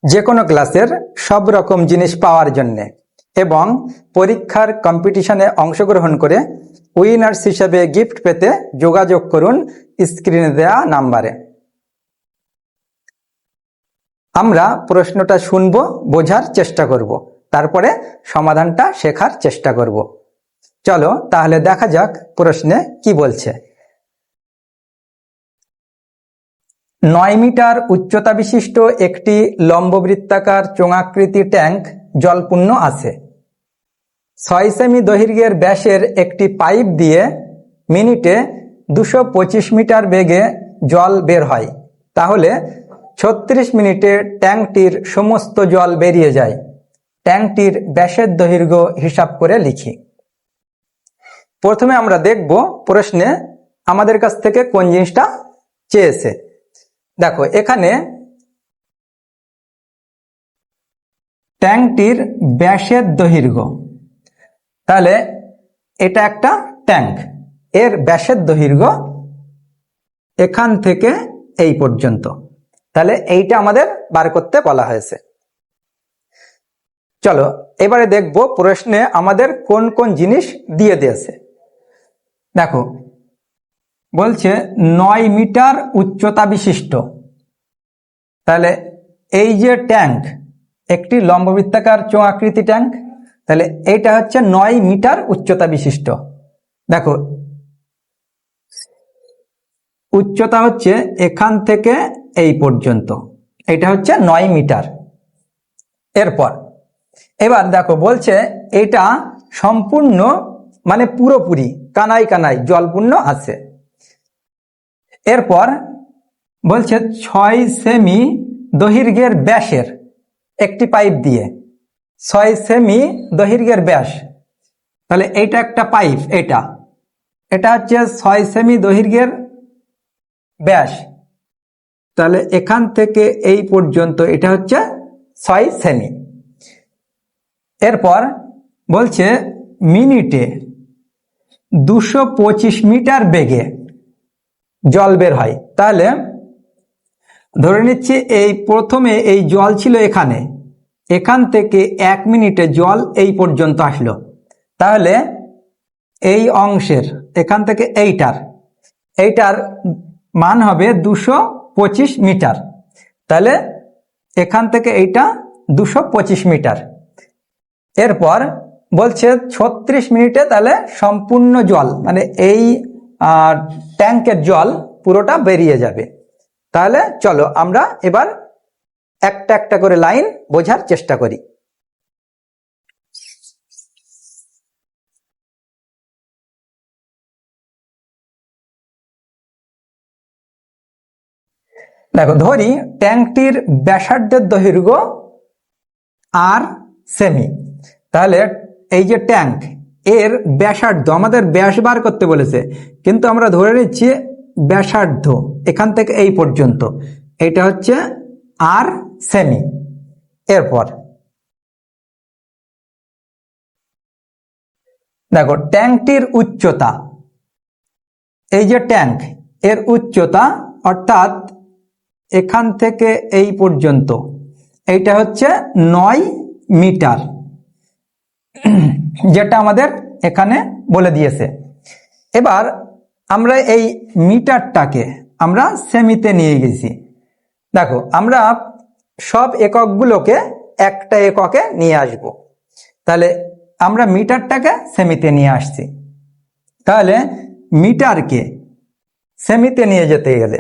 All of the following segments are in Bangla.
যে কোনো ক্লাসের সব রকম জিনিস পাওয়ার জন্য এবং পরীক্ষার কম্পিটিশনে অংশগ্রহণ করে উইনার্স হিসেবে গিফট পেতে যোগাযোগ করুন স্ক্রিনে দেওয়া নাম্বারে। আমরা প্রশ্নটা শুনবো, বোঝার চেষ্টা করব, তারপরে সমাধানটা শেখার চেষ্টা করব। চলো তাহলে দেখা যাক প্রশ্নে কি বলছে। 9 মিটার উচ্চতা বিশিষ্ট একটি লম্ববৃত্তাকার চোঙাকৃতি ট্যাঙ্ক জলপূর্ণ আছে। 6 সেমি দৈর্ঘ্যের ব্যাসের একটি পাইপ দিয়ে মিনিটে 225 মিটার বেগে জল বের হয়। তাহলে 36 মিনিটে ট্যাঙ্কটির সমস্ত জল বেরিয়ে যায়। ট্যাঙ্কটির ব্যাসের দৈর্ঘ্য হিসাব করে লিখি। প্রথমে আমরা দেখব প্রশ্নে আমাদের কাছ থেকে কোন জিনিসটা চেয়েছে। দেখো এখানে ট্যাঙ্কটির ব্যাসের দৈর্ঘ্য, তাহলে এটা একটা ট্যাঙ্ক, এর ব্যাসের দৈর্ঘ্য এখান থেকে এই পর্যন্ত, তাহলে এইটা আমাদের বার করতে বলা হয়েছে। চলো এবারে দেখব প্রশ্নে আমাদের কোন কোন জিনিস দিয়ে দিয়েছে। দেখো বলছে 9 মিটার উচ্চতা বিশিষ্ট, তাহলে এই যে ট্যাঙ্ক একটি লম্ববৃত্তাকার চোঙাকৃতি ট্যাঙ্ক, তাহলে এইটা হচ্ছে 9 মিটার উচ্চতা বিশিষ্ট। দেখো উচ্চতা হচ্ছে এখান থেকে এই পর্যন্ত, এটা হচ্ছে 9 মিটার। এরপর এবার দেখো বলছে এটা সম্পূর্ণ মানে পুরোপুরি কানায় কানায় জলপূর্ণ আছে। এরপর বলছে 6 সেমি দৈর্ঘ্যের ব্যাসের একটি পাইপ দিয়ে, 6 সেমি দৈর্ঘ্যের ব্যাস, তাহলে এইটা একটা পাইপ, এটা হচ্ছে 6 সেমি দৈর্ঘ্যের ব্যাস, তাহলে এখান থেকে এই পর্যন্ত এটা হচ্ছে 6 সেমি। এরপর বলছে মিনিটে 225 মিটার বেগে জল বের হয়। তাহলে ধরে নিচ্ছি এই প্রথমে এই জল ছিল এখানে, এখান থেকে 1 মিনিটে জল এই পর্যন্ত আসলো, তাহলে এই অংশের এখান থেকে এইটার মান হবে 225 মিটার, তাহলে এখান থেকে এইটা 225 মিটার। এরপর বলছে 36 মিনিটে তাহলে সম্পূর্ণ জল মানে এই ট্যাঙ্কের জল পুরোটা বেরিয়ে যাবে। তাহলে চলো আমরা এবার একটা একটা করে লাইন বোঝার চেষ্টা করি। দেখো ধরি ট্যাঙ্কটির ব্যাসার্ধের দৈর্ঘ্য আর সেমি, তাহলে এই যে ট্যাঙ্ক এর ব্যাসার্ধ আমাদের ব্যাস বার করতে বলেছে, কিন্তু আমরা ধরে নিচ্ছি ব্যাসার্ধ এখান থেকে এই পর্যন্ত, এটা হচ্ছে আর সেমি। এরপর দেখো ট্যাঙ্কটির উচ্চতা, এই যে ট্যাঙ্ক এর উচ্চতা অর্থাৎ এখান থেকে এই পর্যন্ত, এইটা হচ্ছে 9 মিটার, যেটা আমাদের এখানে বলে দিয়েছে। এবার আমরা এই মিটারটাকে আমরা সেমিতে নিয়ে গেছি। দেখো আমরা সব এককগুলোকে একটা এককে নিয়ে আসব, তাহলে আমরা মিটারটাকে সেমিতে নিয়ে আসছি। তাহলে মিটারকে সেমিতে নিয়ে যেতে গেলে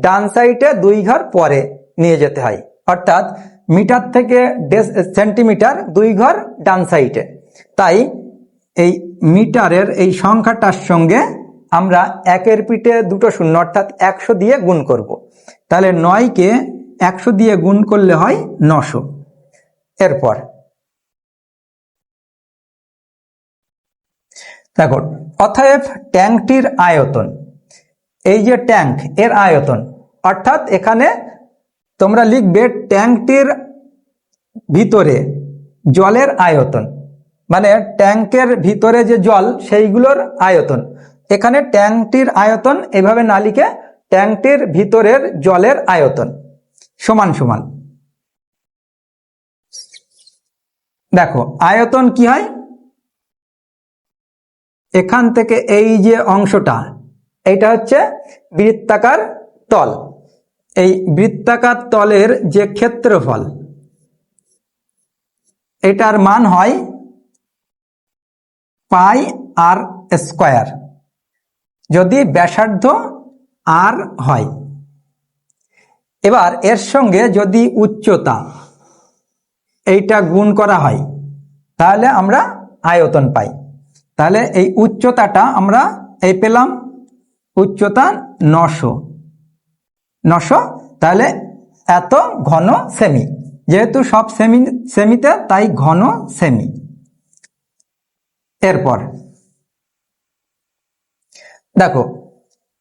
ডান সাইডে 2 ঘর পরে নিয়ে যেতে হয়, অর্থাৎ মিটার থেকে সেন্টিমিটার 2 ঘর ডান সাইডে। তাই এই মিটারের এই সংখ্যাটার সঙ্গে আমরা 1-এর পিঠে 2টো শূন্য অর্থাৎ 100 দিয়ে গুণ করব। তাহলে 9কে 100 দিয়ে গুণ করলে হয় 900। এরপর দেখো অতএব ট্যাঙ্কটির আয়তন, এই যে ট্যাঙ্ক এর আয়তন, অর্থাৎ এখানে তোমরা লিখবে ট্যাঙ্কটির ভিতরে জলের আয়তন, মানে ট্যাঙ্কের ভিতরে যে জল সেইগুলোর আয়তন। এখানে ট্যাঙ্কটির আয়তন এভাবে না লিখে ট্যাঙ্কটির ভিতরের জলের আয়তন সমান সমান দেখো আয়তন কি হয়, এখান থেকে এই যে অংশটা, এইটা হচ্ছে বৃত্তাকার তল। এই বৃত্তাকার তলের যে ক্ষেত্রফল, এটার মান হয় পাই আর স্কয়ার, যদি ব্যাসার্ধ আর হয়। এবার এর সঙ্গে যদি উচ্চতা এইটা গুণ করা হয়, তাহলে আমরা আয়তন পাই। তাহলে এই উচ্চতাটা আমরা এই পেলাম, উচ্চতা 900, তাহলে এত ঘন সেমি, যেহেতু সব সেমিতে তাই ঘন সেমি। এরপর দেখো,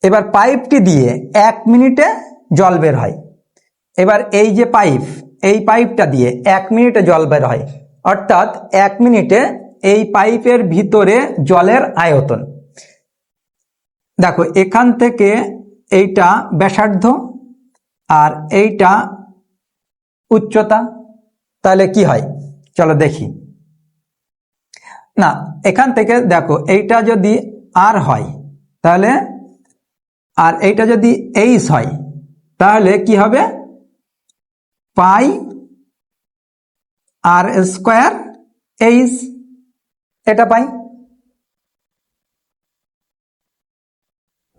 এবার পাইপটি দিয়ে 1 মিনিটে জল বের হয়। এবার এই যে পাইপ, এই পাইপটা দিয়ে 1 মিনিটে জল বের হয়, অর্থাৎ 1 মিনিটে এই পাইপের ভিতরে জলের আয়তন। দেখো এখান থেকে এইটা ব্যাসার্ধ আর এইটা উচ্চতা, তাহলে কি হয় চলো দেখি। না, এখান থেকে দেখো এইটা যদি আর হয় তাহলে, আর এইটা যদি এইচ হয় তাহলে কি হবে, পাই আর স্কয়ার এইচ, এটা পাই।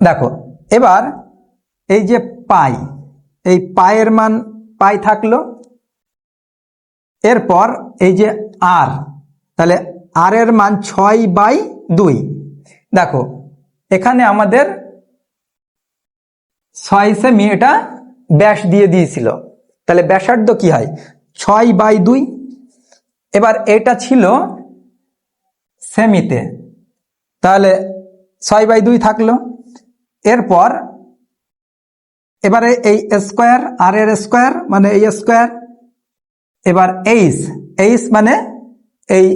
দেখো এবার এই যে পাই, এই পায়ের মান পাই থাকলো, এরপর এই যে আর, তাহলে আর এর মান 6/2। দেখো এখানে আমাদের 6 সেমি এটা ব্যাস দিয়ে দিয়েছিল, তাহলে ব্যাসার্ধ কি হয় 6/2। এবার এটা ছিল সেমিতে, তাহলে 6/2 থাকলো। এরপর এবারে এই স্কয়ার, আর এর স্কয়ার মানে এই স্কয়ার। এবার এইচ মানে এই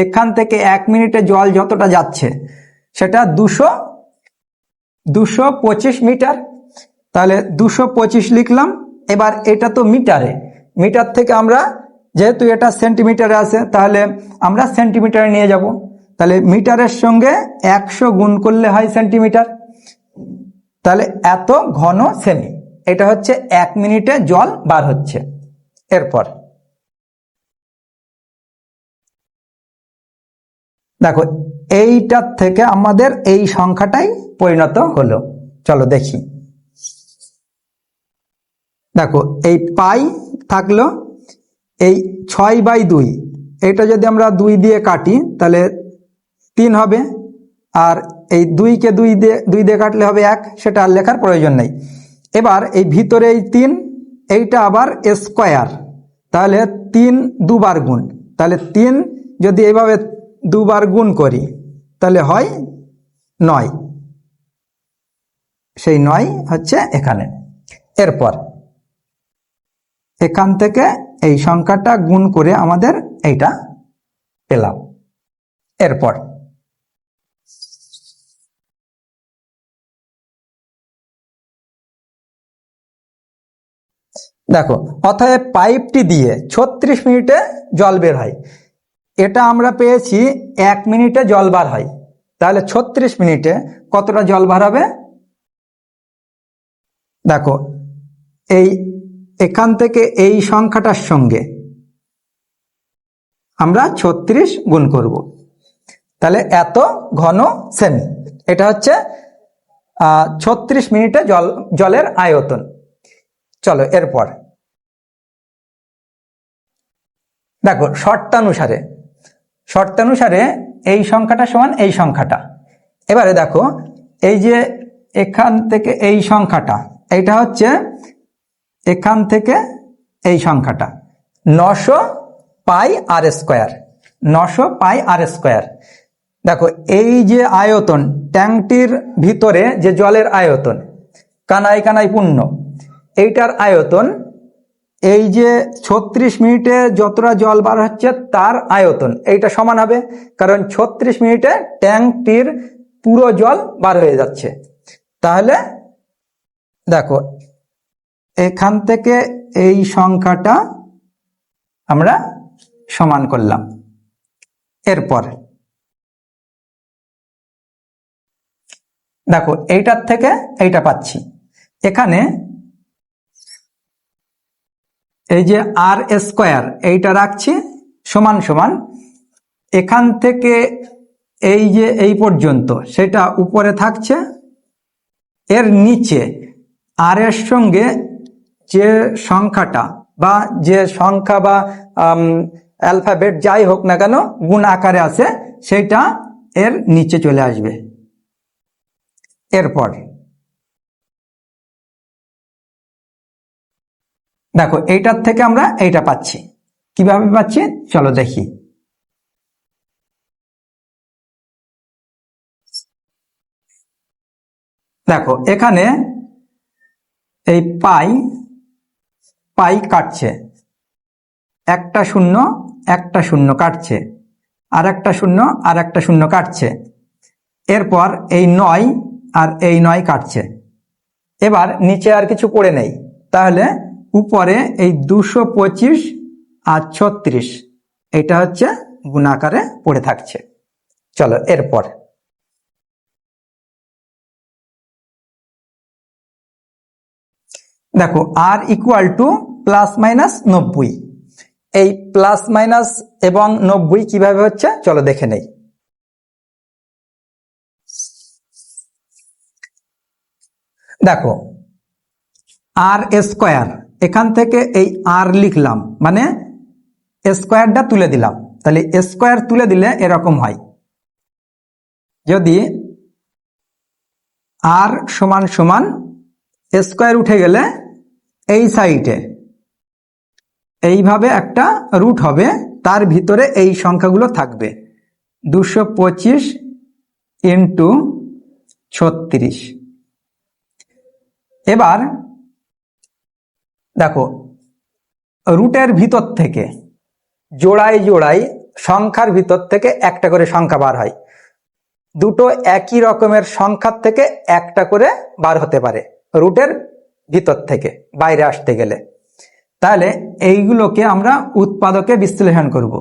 এখান থেকে 1 মিনিটে জল যতটা যাচ্ছে সেটা 225 মিটার, তাহলে 225 লিখলাম। এবার এটা তো মিটারে, মিটার থেকে আমরা যেহেতু এটা সেন্টিমিটারে আছে, তাহলে আমরা সেন্টিমিটারে নিয়ে যাব। তাহলে মিটারের সঙ্গে 100 গুণ করলে হয় সেন্টিমিটার, তাহলে এত ঘন সেমি। এটা হচ্ছে 1 মিনিটে জল বার হচ্ছে। এরপর দেখো এইটার থেকে আমাদের এই সংখ্যাটাই পরিণত হলো, চলো দেখি। দেখো এই পাই থাকলো, এই 6/2, এটা যদি আমরা 2 দিয়ে কাটি তাহলে 3 হবে, আর এই 2কে 2 দিয়ে কাটলে হবে 1, সেটা আর লেখার প্রয়োজন নেই। এবার এই ভিতরে এই 3, এইটা আবার স্কয়ার, তাহলে 3 দুবার গুণ, তাহলে 3 যদি এইভাবে দুবার গুণ করি তাহলে হয় 9, সেই 9 হচ্ছে এখানে। এরপর এখান থেকে এই সংখ্যাটা গুণ করে আমাদের এইটা পেলাম। এরপর দেখো, অতএব পাইপটি দিয়ে 36 মিনিটে জল বের হয়। এটা আমরা পেয়েছি 1 মিনিটে জল বার হয়, তাহলে 36 মিনিটে কতটা জল বার হবে। দেখো এই এখান থেকে এই সংখ্যাটার সঙ্গে আমরা 36 গুণ করব, তাহলে এত ঘন সেমি। এটা হচ্ছে 36 মিনিটে জলের আয়তন। চলো এরপর দেখো শর্তানুসারে এই সংখ্যাটা সমান এই সংখ্যাটা। এবারে দেখো এই যে এখান থেকে এই সংখ্যাটা, এইটা হচ্ছে এখান থেকে এই সংখ্যাটা 900 পাই আর স্কয়ার, 900 পাই আর স্কয়ার। দেখো এই যে আয়তন, ট্যাঙ্কটির ভিতরে যে জলের আয়তন কানায় কানায় পূর্ণ, এইটার আয়তন এই যে 36 মিনিটে যতটা জল বার হচ্ছে তার আয়তন এইটা সমান হবে, কারণ 36 মিনিটে ট্যাঙ্কটির পুরো জল বার হয়ে যাচ্ছে। তাহলে দেখো এখান থেকে এই সংখ্যাটা আমরা সমান করলাম। এরপর দেখো এইটার থেকে এইটা পাচ্ছি, এখানে এই যে আর স্কোয়ার এইটা রাখছি সমান সমান, এখান থেকে এই যে এই পর্যন্ত সেটা উপরে থাকছে, এর নিচে আর এর সঙ্গে যে সংখ্যাটা বা যে সংখ্যা বা অ্যালফাবেট যাই হোক না কেন গুণ আকারে আছে সেটা এর নিচে চলে আসবে। এরপর দেখো এইটার থেকে আমরা এইটা পাচ্ছি, কিভাবে পাচ্ছি চলো দেখি। দেখো এখানে এই পাই পাই কাটছে, একটা শূন্য কাটছে, আর একটা শূন্য কাটছে। এরপর এই 9 আর এই 9 কাটছে। এবার নিচে আর কিছু পড়ে নেই, তাহলে উপরে এই 225 আর 36 এটা হচ্ছে গুণাকারে পড়ে থাকছে। চলো এরপর দেখো আর ইকুয়াল টু প্লাস মাইনাস 90। এই প্লাস মাইনাস এবং 90 কিভাবে হচ্ছে চলো দেখে নেই। দেখো আর স্কোয়ার, এখান থেকে এই আর লিখলাম মানে স্কোয়ারটা তুলে দিলাম, তাহলে স্কোয়ার তুলে দিলে এরকম হয়, যদি আর সমান সমান স্কোয়ার উঠে গেলে এই সাইডে এইভাবে একটা রুট হবে, তার ভিতরে এই সংখ্যাগুলো থাকবে 225 ইন্টু 36। এবার দেখো রুটের ভিতর থেকে জোড়ায় জোড়ায় সংখ্যার ভিতর থেকে একটা করে সংখ্যা বার হয়, দুটো একই রকমের সংখ্যার থেকে একটা করে বার হতে পারে রুটের ভিতর থেকে বাইরে আসতে গেলে। তাহলে এইগুলোকে আমরা উৎপাদকে বিশ্লেষণ করব।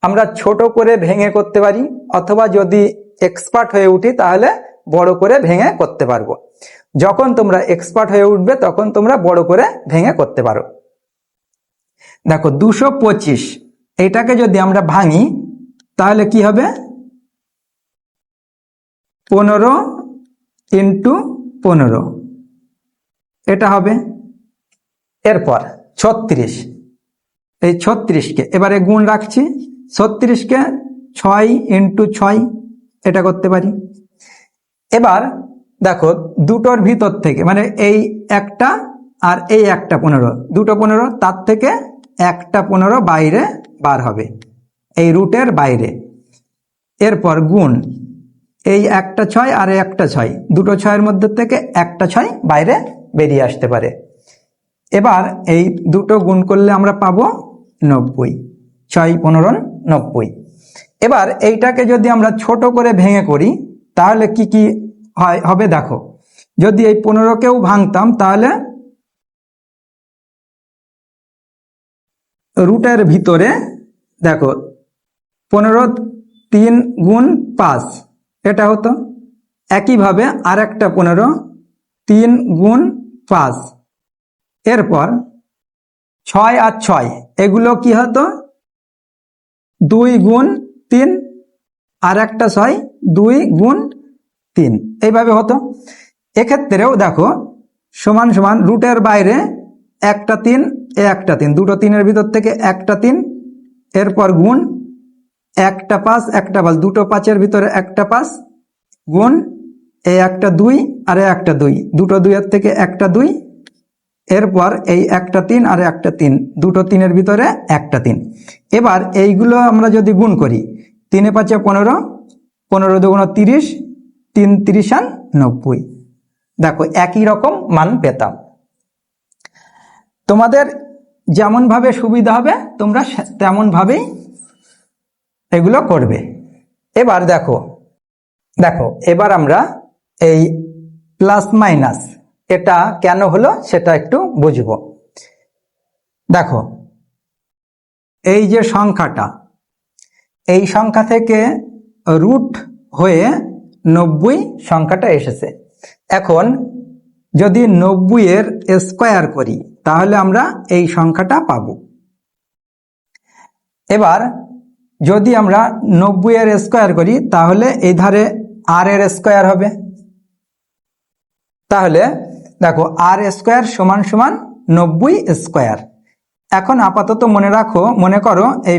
আমরা ছোট করে ভেঙে করতে পারি, অথবা যদি এক্সপার্ট হয়ে উঠি তাহলে বড় করে ভেঙে করতে পারবো। যখন তোমরা এক্সপার্ট হয়ে উঠবে তখন তোমরা বড় করে ভেঙে করতে পারো। দেখো 225 এটাকে যদি আমরা ভাঙি তাহলে কি হবে, 15 ইন্টু 15 এটা হবে। এরপর 36, এই 36কে এবারে গুণ রাখছি, 36কে 6 ইন্টু 6 এটা করতে পারি। এবার দেখো দুটোর ভিতর থেকে মানে এই একটা আর এই একটা 15, দুটো 15, তার থেকে একটা 15 বাইরে বার হবে এই রুটের বাইরে। এরপর গুণ এই একটা 6 আর একটা 6, দুটো 6-এর মধ্যে থেকে একটা 6 বাইরে বেরিয়ে আসতে পারে। এবার এই দুটো গুণ করলে আমরা পাবো 90, 6 15 90। এবার এইটাকে যদি আমরা ছোট করে ভেঙে করি তাহলে কি কি হবে দেখো, যদি এই 15কেও ভাঙতাম তাহলে রুটের ভিতরে দেখো 15 3 গুণ 5 এটা হতো, একইভাবে আর একটা 15 3 গুণ 5। এরপর 6 আর 6 এগুলো কি হতো 2 গুণ 3, আর একটা 6 2 গুণ 3 এইভাবে হতো। এক্ষেত্রেও দেখো সমান সমান রুটের বাইরে একটা 3 একটা 3, দুটো 3-এর ভিতর থেকে একটা 3, এরপর গুণ একটা 5 একটা 5, দুটো 5-এর ভিতরে একটা 5 গুণ এই একটা 2 আর একটা 2, দুটো 2-এর থেকে একটা 2, এরপর এই একটা 3 আর একটা 3, দুটো 3-এর ভিতরে একটা 3। এবার এইগুলো আমরা যদি গুণ করি 3 5 15, 15 2 30, 3 30 90, দেখো একই রকম মান পেতাম। তোমাদের যেমন ভাবে সুবিধা হবে তোমরা তেমন ভাবেই এগুলো করবে। এবার দেখো এবার আমরা এই প্লাস মাইনাস এটা কেন হলো সেটা একটু বুঝবো। দেখো এই যে সংখ্যাটা, এই সংখ্যা থেকে রুট হয়ে 90 সংখ্যাটা এসেছে। এখন যদি 90 এর স্কোয়ার করি তাহলে আমরা এই সংখ্যাটা পাব। এবার যদি আমরা 90 এর স্কোয়ার করি তাহলে এই ধারে আর এর স্কোয়ার হবে। তাহলে দেখো আর স্কোয়ার সমান সমান 90 স্কোয়ার। এখন আপাতত মনে করো এই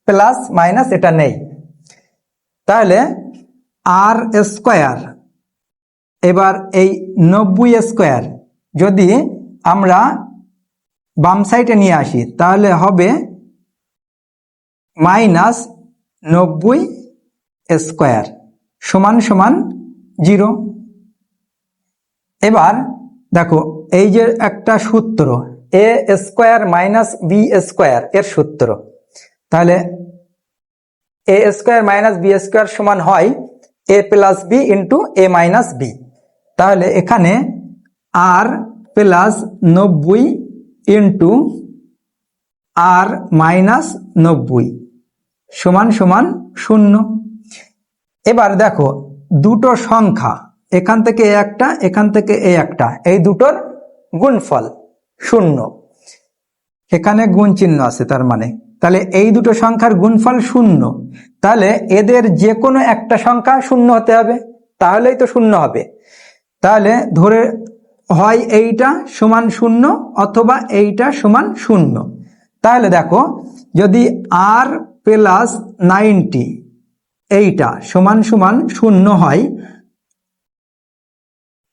প্লাস মাইনাস এটা নেই, তাহলে আর স্কোয়ার, এবার এই 90 স্কোয়ার যদি আমরা বাম সাইডে নিয়ে আসি তাহলে হবে মাইনাস 90 স্কোয়ার সমান সমান 0। এবার দেখো এই যে একটা সূত্র এ স্কোয়ার মাইনাস বি স্কোয়ার এর সূত্র, তাহলে এ স্কোয়ার মাইনাস বি স্কোয়ার সমান হয় এ প্লাস বি ইন্টু এ মাইনাস বি। তাহলে এখানে আর প্লাস 90 ইন্টু আর মাইনাস 90 সমান সমান 0। এবার দেখো দুটো সংখ্যা, এখান থেকে এ একটা, এখান থেকে এ একটা, এই দুটোর গুণফল 0, এখানে গুণ চিহ্ন আছে তার মানে, তাহলে এই দুটো সংখ্যার গুণফল 0। তাহলে এদের যে কোনো একটা সংখ্যা 0 হতে হবে, তাহলেই তো 0 হবে। তাহলে ধরে হয় এইটা সমান 0 অথবা এইটা সমান 0। তাহলে দেখো যদি আর প্লাস 90 এইটা সমান সমান 0 হয়,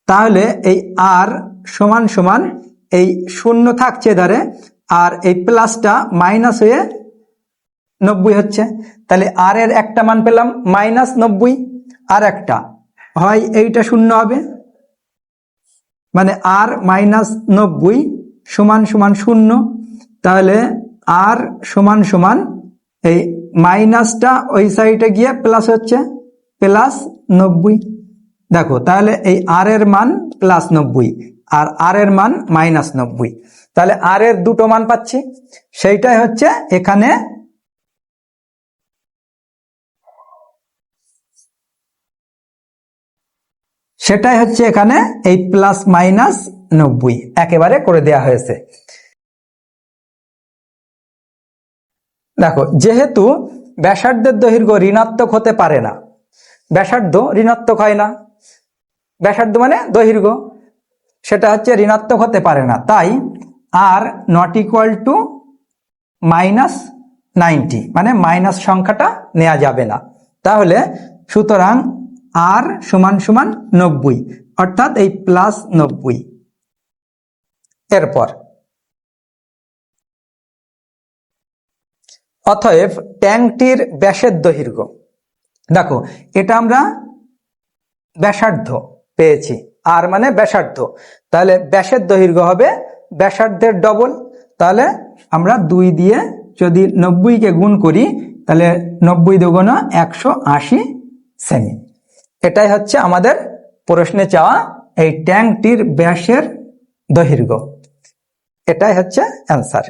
তাহলে এই আর সমান সমান এই 0 থাকছে ধারে, আর এই প্লাসটা মাইনাস হয়ে 90 হচ্ছে। তাহলে আর এর একটা মান পেলাম মাইনাস 90, আর একটা হয় এইটা 0 হবে, মানে আর মাইনাস 90 সমান সমান 0। তাহলে আর সমান সমান এই মাইনাসটা ওই সাইডে গিয়ে প্লাস হচ্ছে প্লাস 90। দেখো তাহলে এই আর এর মান প্লাস 90 আর আর এর মান মাইনাস 90, তাহলে আর এর দুটো মান পাচ্ছি, সেইটাই হচ্ছে এখানে এই প্লাস মাইনাস 90 একেবারে করে দেয়া হয়েছে। দেখো যেহেতু ব্যাসার্ধের দৈর্ঘ্য ঋণাত্মক হতে পারে না, ব্যাসার্ধ ঋণাত্মক হয় না, ব্যাসার্ধ মানে দৈর্ঘ্য, সেটা হচ্ছে ঋণাত্মক হতে পারে না, তাই are not equal to minus 90, মানে মাইনাস সংখ্যাটা নেওয়া যাবে না। তাহলে সুতরাং আর সমান সমান 90, অর্থাৎ এই প্লাস 90। এরপর অতএব ট্যাঙ্কটির ব্যাসের দৈর্ঘ্য, দেখো এটা আমরা ব্যাসার্ধ পেয়েছি, আর মানে ব্যাসার্ধ, তাহলে ব্যাসের দৈর্ঘ্য হবে ব্যাসার্ধের ডবল। তাহলে আমরা 2 দিয়ে যদি 90-কে গুণ করি তাহলে 90 দুগুণ 180 সেমি। এটাই হচ্ছে আমাদের প্রশ্নে চাওয়া এই ট্যাঙ্কটির ব্যাসের দৈর্ঘ্য, এটাই হচ্ছে অ্যান্সার।